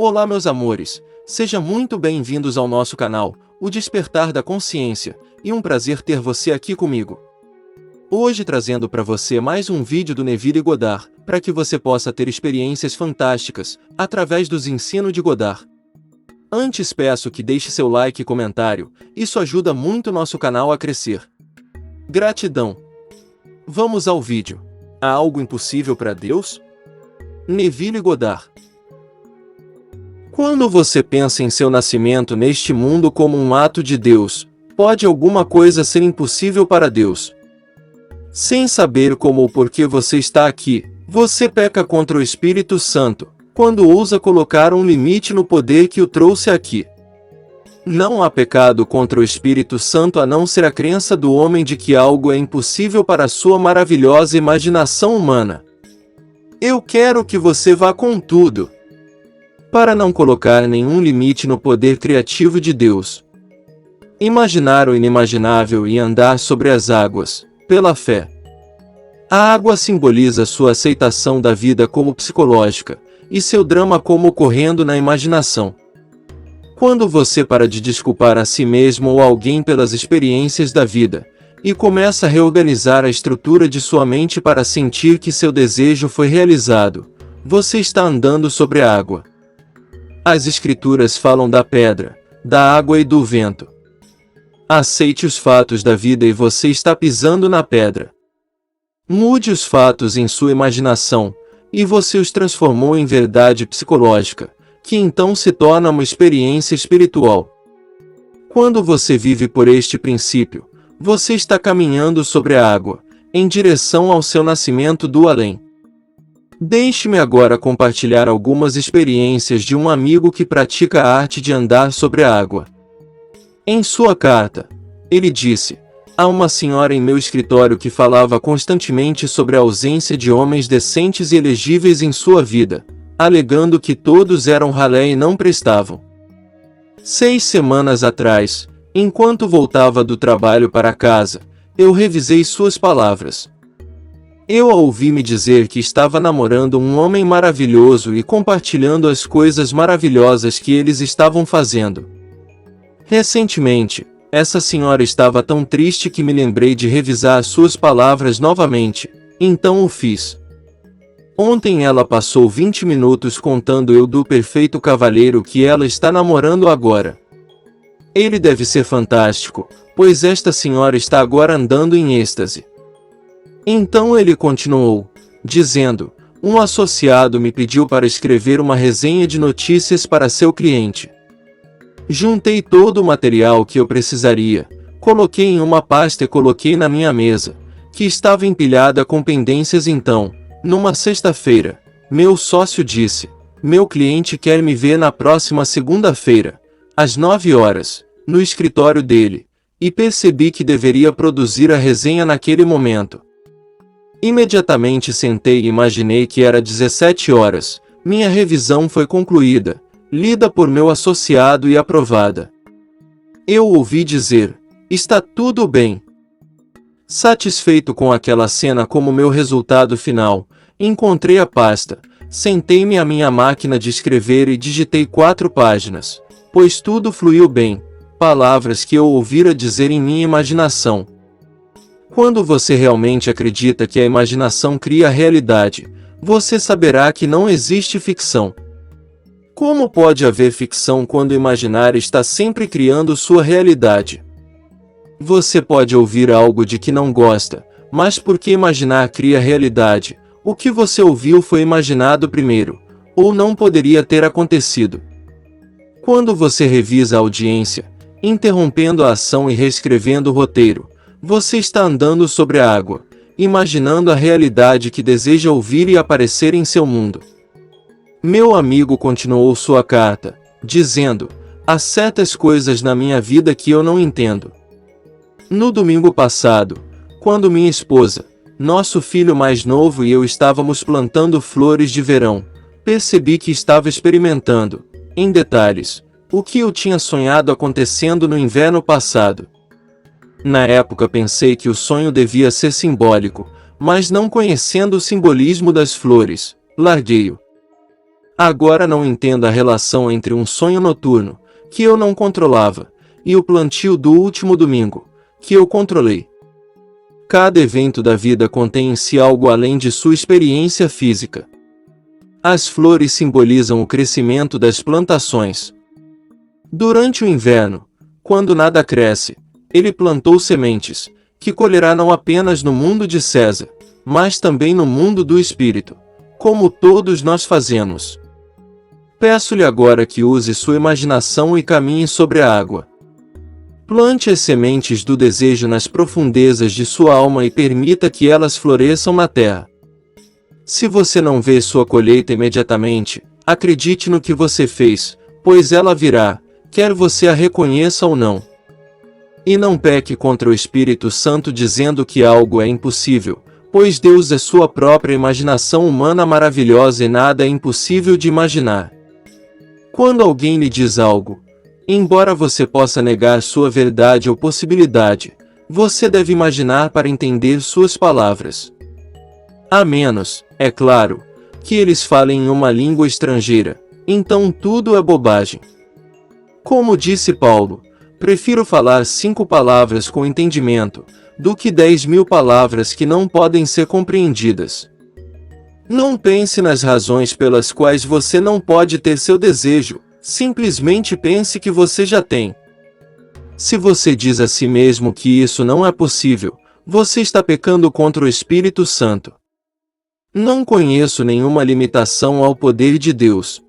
Olá meus amores, sejam muito bem-vindos ao nosso canal, O Despertar da Consciência, e um prazer ter você aqui comigo. Hoje trazendo para você mais um vídeo do Neville Goddard, para que você possa ter experiências fantásticas, através dos ensinos de Goddard. Antes peço que deixe seu like e comentário, isso ajuda muito nosso canal a crescer. Gratidão! Vamos ao vídeo. Há algo impossível para Deus? Neville Goddard. Quando você pensa em seu nascimento neste mundo como um ato de Deus, pode alguma coisa ser impossível para Deus? Sem saber como ou por que você está aqui, você peca contra o Espírito Santo, quando ousa colocar um limite no poder que o trouxe aqui. Não há pecado contra o Espírito Santo a não ser a crença do homem de que algo é impossível para sua maravilhosa imaginação humana. Eu quero que você vá com tudo, para não colocar nenhum limite no poder criativo de Deus. Imaginar o inimaginável e andar sobre as águas, pela fé. A água simboliza sua aceitação da vida como psicológica, e seu drama como ocorrendo na imaginação. Quando você para de desculpar a si mesmo ou alguém pelas experiências da vida, e começa a reorganizar a estrutura de sua mente para sentir que seu desejo foi realizado, você está andando sobre a água. As escrituras falam da pedra, da água e do vento. Aceite os fatos da vida e você está pisando na pedra. Mude os fatos em sua imaginação, e você os transformou em verdade psicológica, que então se torna uma experiência espiritual. Quando você vive por este princípio, você está caminhando sobre a água, em direção ao seu nascimento do além. Deixe-me agora compartilhar algumas experiências de um amigo que pratica a arte de andar sobre a água. Em sua carta, ele disse: há uma senhora em meu escritório que falava constantemente sobre a ausência de homens decentes e elegíveis em sua vida, alegando que todos eram ralé e não prestavam. 6 semanas atrás, enquanto voltava do trabalho para casa, eu revisei suas palavras. Eu a ouvi me dizer que estava namorando um homem maravilhoso e compartilhando as coisas maravilhosas que eles estavam fazendo. Recentemente, essa senhora estava tão triste que me lembrei de revisar suas palavras novamente, então o fiz. Ontem ela passou 20 minutos contando eu do perfeito cavalheiro que ela está namorando agora. Ele deve ser fantástico, pois esta senhora está agora andando em êxtase. Então ele continuou, dizendo: um associado me pediu para escrever uma resenha de notícias para seu cliente. Juntei todo o material que eu precisaria, coloquei em uma pasta e coloquei na minha mesa, que estava empilhada com pendências. Então, numa sexta-feira, meu sócio disse: meu cliente quer me ver na próxima segunda-feira, às 9 horas, no escritório dele, e percebi que deveria produzir a resenha naquele momento. Imediatamente sentei e imaginei que era 17 horas, minha revisão foi concluída, lida por meu associado e aprovada. Eu ouvi dizer: está tudo bem. Satisfeito com aquela cena como meu resultado final, encontrei a pasta, sentei-me à minha máquina de escrever e digitei 4 páginas, pois tudo fluiu bem, palavras que eu ouvira dizer em minha imaginação. Quando você realmente acredita que a imaginação cria a realidade, você saberá que não existe ficção. Como pode haver ficção quando o imaginar está sempre criando sua realidade? Você pode ouvir algo de que não gosta, mas porque imaginar cria realidade, o que você ouviu foi imaginado primeiro, ou não poderia ter acontecido. Quando você revisa a audiência, interrompendo a ação e reescrevendo o roteiro, você está andando sobre a água, imaginando a realidade que deseja ouvir e aparecer em seu mundo. Meu amigo continuou sua carta, dizendo: há certas coisas na minha vida que eu não entendo. No domingo passado, quando minha esposa, nosso filho mais novo e eu estávamos plantando flores de verão, percebi que estava experimentando, em detalhes, o que eu tinha sonhado acontecendo no inverno passado. Na época pensei que o sonho devia ser simbólico, mas não conhecendo o simbolismo das flores, larguei-o. Agora não entendo a relação entre um sonho noturno, que eu não controlava, e o plantio do último domingo, que eu controlei. Cada evento da vida contém em si algo além de sua experiência física. As flores simbolizam o crescimento das plantações. Durante o inverno, quando nada cresce, ele plantou sementes, que colherá não apenas no mundo de César, mas também no mundo do espírito, como todos nós fazemos. Peço-lhe agora que use sua imaginação e caminhe sobre a água. Plante as sementes do desejo nas profundezas de sua alma e permita que elas floresçam na terra. Se você não vê sua colheita imediatamente, acredite no que você fez, pois ela virá, quer você a reconheça ou não. E não peque contra o Espírito Santo dizendo que algo é impossível, pois Deus é sua própria imaginação humana maravilhosa e nada é impossível de imaginar. Quando alguém lhe diz algo, embora você possa negar sua verdade ou possibilidade, você deve imaginar para entender suas palavras. A menos, é claro, que eles falem em uma língua estrangeira, então tudo é bobagem. Como disse Paulo, prefiro falar 5 palavras com entendimento, do que 10.000 palavras que não podem ser compreendidas. Não pense nas razões pelas quais você não pode ter seu desejo, simplesmente pense que você já tem. Se você diz a si mesmo que isso não é possível, você está pecando contra o Espírito Santo. Não conheço nenhuma limitação ao poder de Deus.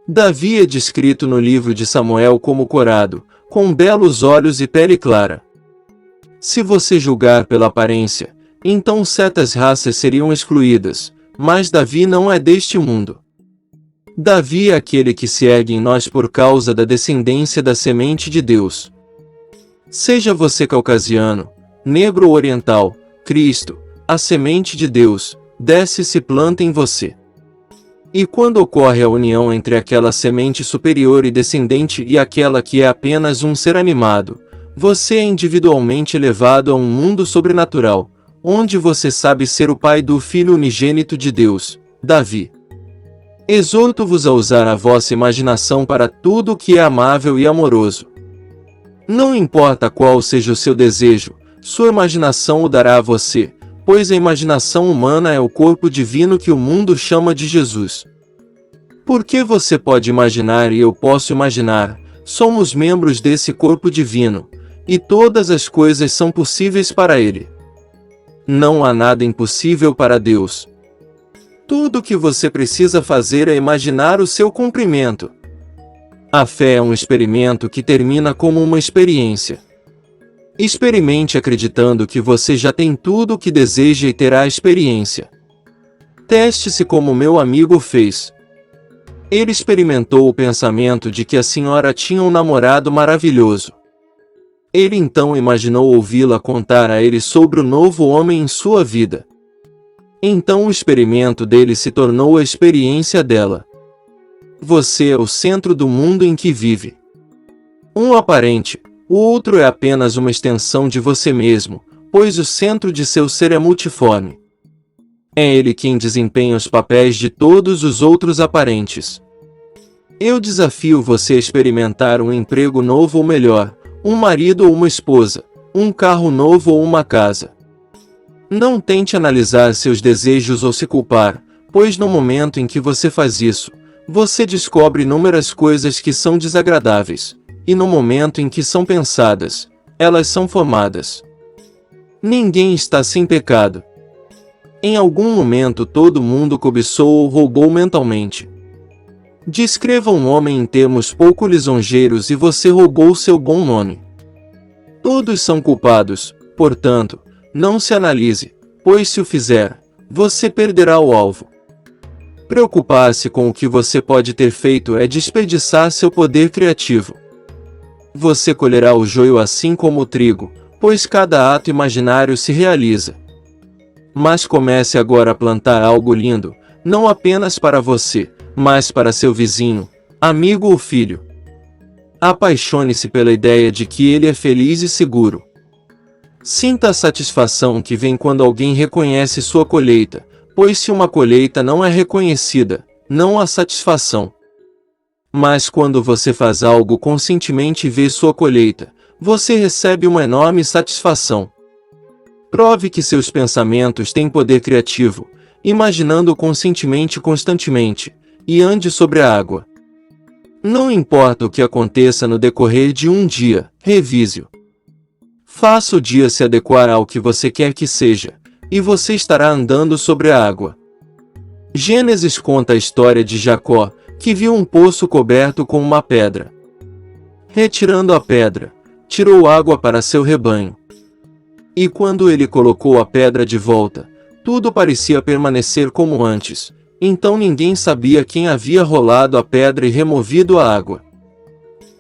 Davi é descrito no livro de Samuel como corado, com belos olhos e pele clara. Se você julgar pela aparência, então certas raças seriam excluídas, mas Davi não é deste mundo. Davi é aquele que se ergue em nós por causa da descendência da semente de Deus. Seja você caucasiano, negro ou oriental, Cristo, a semente de Deus, desce e se planta em você. E quando ocorre a união entre aquela semente superior e descendente e aquela que é apenas um ser animado, você é individualmente elevado a um mundo sobrenatural, onde você sabe ser o pai do Filho unigênito de Deus, Davi. Exorto-vos a usar a vossa imaginação para tudo o que é amável e amoroso. Não importa qual seja o seu desejo, sua imaginação o dará a você, pois a imaginação humana é o corpo divino que o mundo chama de Jesus. Porque você pode imaginar e eu posso imaginar, somos membros desse corpo divino, e todas as coisas são possíveis para Ele. Não há nada impossível para Deus. Tudo o que você precisa fazer é imaginar o seu cumprimento. A fé é um experimento que termina como uma experiência. Experimente acreditando que você já tem tudo o que deseja e terá a experiência. Teste-se como meu amigo fez. Ele experimentou o pensamento de que a senhora tinha um namorado maravilhoso. Ele então imaginou ouvi-la contar a ele sobre o novo homem em sua vida. Então o experimento dele se tornou a experiência dela. Você é o centro do mundo em que vive. Um aparente, o outro é apenas uma extensão de você mesmo, pois o centro de seu ser é multiforme. É ele quem desempenha os papéis de todos os outros aparentes. Eu desafio você a experimentar um emprego novo ou melhor, um marido ou uma esposa, um carro novo ou uma casa. Não tente analisar seus desejos ou se culpar, pois no momento em que você faz isso, você descobre inúmeras coisas que são desagradáveis, e no momento em que são pensadas, elas são formadas. Ninguém está sem pecado. Em algum momento todo mundo cobiçou ou roubou mentalmente. Descreva um homem em termos pouco lisonjeiros e você roubou seu bom nome. Todos são culpados, portanto, não se analise, pois se o fizer, você perderá o alvo. Preocupar-se com o que você pode ter feito é desperdiçar seu poder criativo. Você colherá o joio assim como o trigo, pois cada ato imaginário se realiza. Mas comece agora a plantar algo lindo, não apenas para você, mas para seu vizinho, amigo ou filho. Apaixone-se pela ideia de que ele é feliz e seguro. Sinta a satisfação que vem quando alguém reconhece sua colheita, pois se uma colheita não é reconhecida, não a satisfação. Mas quando você faz algo conscientemente e vê sua colheita, você recebe uma enorme satisfação. Prove que seus pensamentos têm poder criativo, imaginando conscientemente constantemente, e ande sobre a água. Não importa o que aconteça no decorrer de um dia, revise-o. Faça o dia se adequar ao que você quer que seja, e você estará andando sobre a água. Gênesis conta a história de Jacó, que viu um poço coberto com uma pedra. Retirando a pedra, tirou água para seu rebanho. E quando ele colocou a pedra de volta, tudo parecia permanecer como antes, então ninguém sabia quem havia rolado a pedra e removido a água.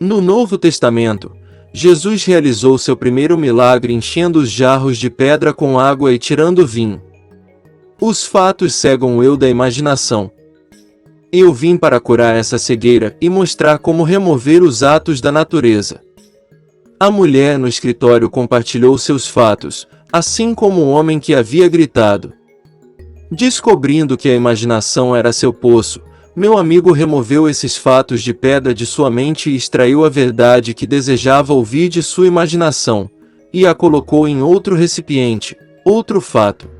No Novo Testamento, Jesus realizou seu primeiro milagre enchendo os jarros de pedra com água e tirando vinho. Os fatos cegam o eu da imaginação. Eu vim para curar essa cegueira e mostrar como remover os atos da natureza. A mulher no escritório compartilhou seus fatos, assim como o homem que havia gritado. Descobrindo que a imaginação era seu poço, meu amigo removeu esses fatos de pedra de sua mente e extraiu a verdade que desejava ouvir de sua imaginação, e a colocou em outro recipiente, outro fato.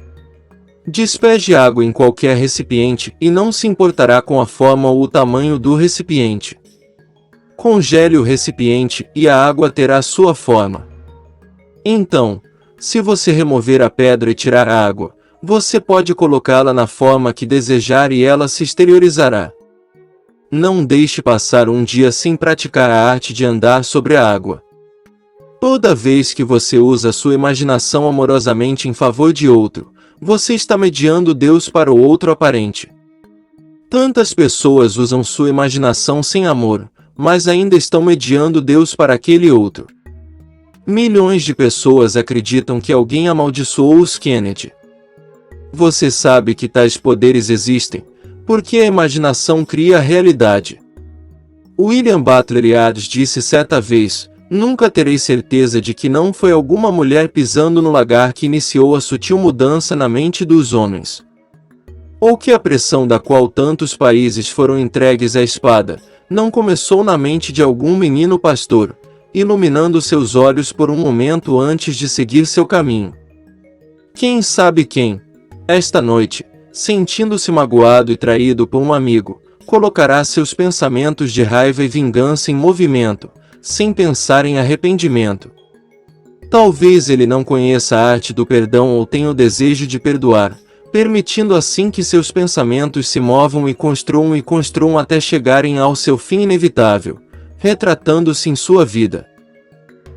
Despeje água em qualquer recipiente e não se importará com a forma ou o tamanho do recipiente. Congele o recipiente e a água terá sua forma. Então, se você remover a pedra e tirar a água, você pode colocá-la na forma que desejar e ela se exteriorizará. Não deixe passar um dia sem praticar a arte de andar sobre a água. Toda vez que você usa sua imaginação amorosamente em favor de outro, você está mediando Deus para o outro aparente. Tantas pessoas usam sua imaginação sem amor, mas ainda estão mediando Deus para aquele outro. Milhões de pessoas acreditam que alguém amaldiçoou os Kennedy. Você sabe que tais poderes existem, porque a imaginação cria a realidade. William Butler Yeats disse certa vez: nunca terei certeza de que não foi alguma mulher pisando no lagar que iniciou a sutil mudança na mente dos homens. Ou que a pressão da qual tantos países foram entregues à espada, não começou na mente de algum menino pastor, iluminando seus olhos por um momento antes de seguir seu caminho. Quem sabe quem, esta noite, sentindo-se magoado e traído por um amigo, colocará seus pensamentos de raiva e vingança em movimento, sem pensar em arrependimento. Talvez ele não conheça a arte do perdão ou tenha o desejo de perdoar, permitindo assim que seus pensamentos se movam e construam até chegarem ao seu fim inevitável, retratando-se em sua vida.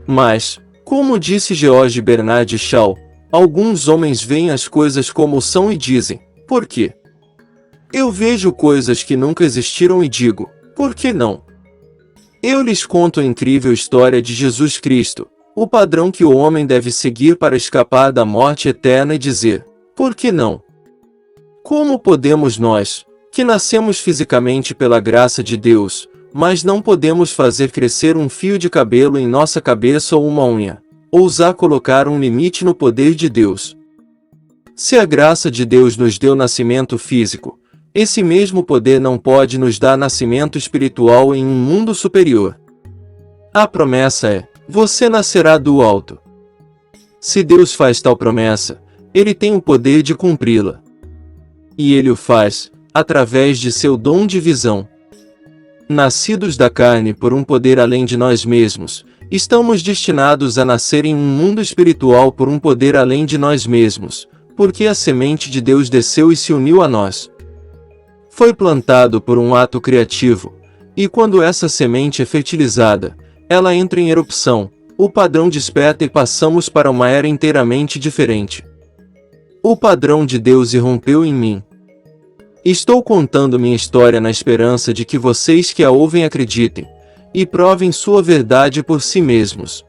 Mas, como disse George Bernard Shaw, alguns homens veem as coisas como são e dizem: por quê? Eu vejo coisas que nunca existiram e digo: por que não? Eu lhes conto a incrível história de Jesus Cristo, o padrão que o homem deve seguir para escapar da morte eterna e dizer: por que não? Como podemos nós, que nascemos fisicamente pela graça de Deus, mas não podemos fazer crescer um fio de cabelo em nossa cabeça ou uma unha, ousar colocar um limite no poder de Deus? Se a graça de Deus nos deu nascimento físico, esse mesmo poder não pode nos dar nascimento espiritual em um mundo superior. A promessa é: você nascerá do alto. Se Deus faz tal promessa, Ele tem o poder de cumpri-la. E Ele o faz, através de seu dom de visão. Nascidos da carne por um poder além de nós mesmos, estamos destinados a nascer em um mundo espiritual por um poder além de nós mesmos, porque a semente de Deus desceu e se uniu a nós. Foi plantado por um ato criativo, e quando essa semente é fertilizada, ela entra em erupção, o padrão desperta e passamos para uma era inteiramente diferente. O padrão de Deus irrompeu em mim. Estou contando minha história na esperança de que vocês que a ouvem acreditem, e provem sua verdade por si mesmos.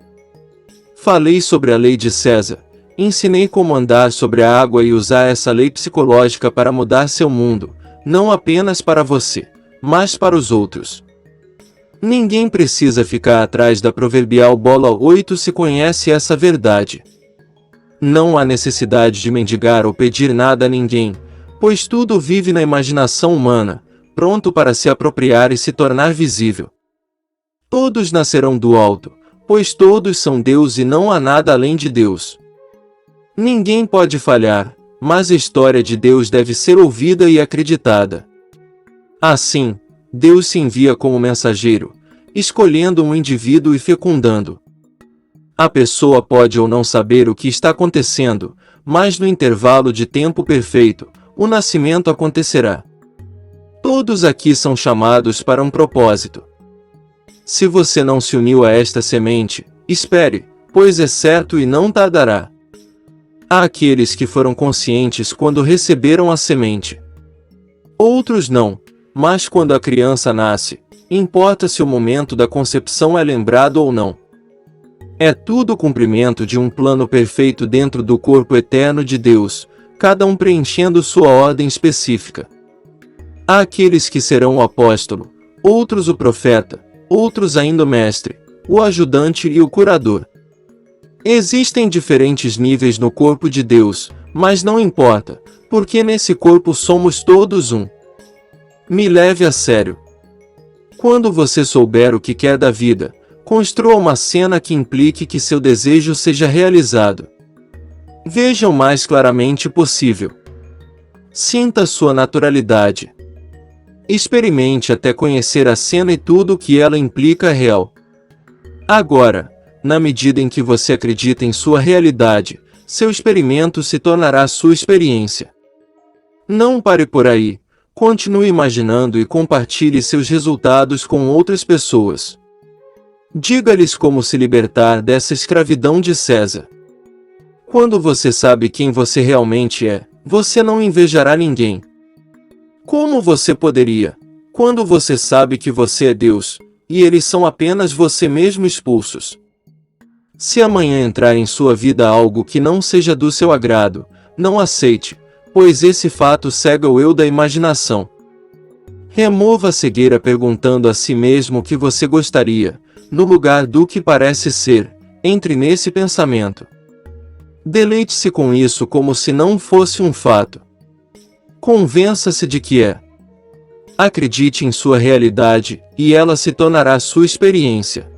Falei sobre a lei de César, ensinei como andar sobre a água e usar essa lei psicológica para mudar seu mundo, não apenas para você, mas para os outros. Ninguém precisa ficar atrás da proverbial bola 8 se conhece essa verdade. Não há necessidade de mendigar ou pedir nada a ninguém, pois tudo vive na imaginação humana, pronto para se apropriar e se tornar visível. Todos nascerão do alto, pois todos são Deus e não há nada além de Deus. Ninguém pode falhar, mas a história de Deus deve ser ouvida e acreditada. Assim, Deus se envia como mensageiro, escolhendo um indivíduo e fecundando. A pessoa pode ou não saber o que está acontecendo, mas no intervalo de tempo perfeito, o nascimento acontecerá. Todos aqui são chamados para um propósito. Se você não se uniu a esta semente, espere, pois é certo e não tardará. Há aqueles que foram conscientes quando receberam a semente. Outros não, mas quando a criança nasce, importa se o momento da concepção é lembrado ou não. É tudo o cumprimento de um plano perfeito dentro do corpo eterno de Deus, cada um preenchendo sua ordem específica. Há aqueles que serão o apóstolo, outros o profeta, outros ainda o mestre, o ajudante e o curador. Existem diferentes níveis no corpo de Deus, mas não importa, porque nesse corpo somos todos um. Me leve a sério. Quando você souber o que quer da vida, construa uma cena que implique que seu desejo seja realizado. Veja o mais claramente possível. Sinta sua naturalidade. Experimente até conhecer a cena e tudo o que ela implica é real. Agora, na medida em que você acredita em sua realidade, seu experimento se tornará sua experiência. Não pare por aí, continue imaginando e compartilhe seus resultados com outras pessoas. Diga-lhes como se libertar dessa escravidão de César. Quando você sabe quem você realmente é, você não invejará ninguém. Como você poderia, quando você sabe que você é Deus, e eles são apenas você mesmo expulsos? Se amanhã entrar em sua vida algo que não seja do seu agrado, não aceite, pois esse fato cega o eu da imaginação. Remova a cegueira perguntando a si mesmo o que você gostaria, no lugar do que parece ser, entre nesse pensamento. Deleite-se com isso como se não fosse um fato. Convença-se de que é. Acredite em sua realidade, e ela se tornará sua experiência.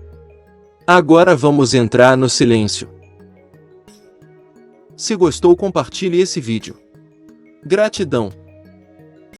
Agora vamos entrar no silêncio. Se gostou, compartilhe esse vídeo. Gratidão.